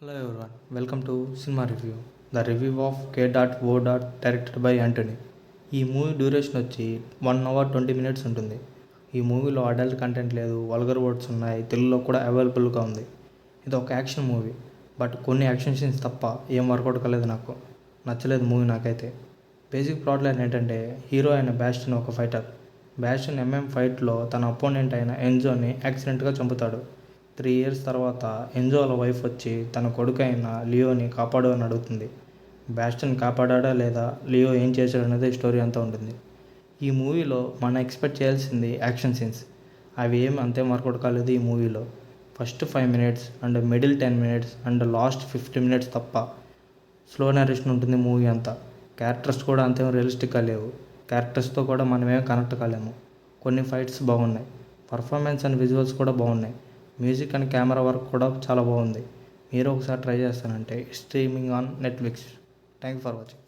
Hello everyone, welcome to Cinema Review. The review of K.O. directed by Anthony. ఈ movie duration వచ్చి 1 hour 20 minutes ఉంటుంది. ఈ మూవీలో adult content లేదు, vulgar words ఉన్నాయి, తెలుగులో కూడా అవైలబుల్గా ఉంది. ఇది ఒక యాక్షన్ మూవీ, బట్ కొన్ని యాక్షన్ సీన్స్ తప్ప ఏం వర్కౌట్ కాలేదు. నాకు నచ్చలేదు మూవీ నాకైతే. బేసిక్ ప్లాట్ లైన్ ఏంటంటే, హీరో అయిన బ్యాస్టిన్ ఒక ఫైటర్. బ్యాస్టిన్ ఫైట్లో తన అపోనెంట్ అయిన ఎన్జోని యాక్సిడెంట్గా చంపుతాడు. 3 years తర్వాత ఎన్జో వాళ్ళ వైఫ్ వచ్చి తన కొడుకు అయిన లియోని కాపాడు అని అడుగుతుంది. బ్యాస్టిన్ కాపాడా లేదా, లియో ఏం చేశాడు అనేది స్టోరీ అంతా ఉంటుంది. ఈ మూవీలో మనం ఎక్స్పెక్ట్ చేయాల్సింది యాక్షన్ సీన్స్, అవి ఏమి అంతే వర్కౌట్ కాలేదు ఈ మూవీలో. First 5 minutes and middle 10 minutes and last 50 minutes తప్ప స్లో నరేషన్ ఉంటుంది మూవీ అంతా. క్యారెక్టర్స్ కూడా అంతేం రియలిస్టిక్గా లేవు. క్యారెక్టర్స్తో కూడా మనమేం కనెక్ట్ కాలేము. కొన్ని ఫైట్స్ బాగున్నాయి, పర్ఫార్మెన్స్ అండ్ విజువల్స్ కూడా బాగున్నాయి, మ్యూజిక్ అండ్ కెమెరా వర్క్ కూడా చాలా బాగుంది. మీరు ఒకసారి ట్రై చేస్తానంటే streaming on Netflix. Thank you for watching.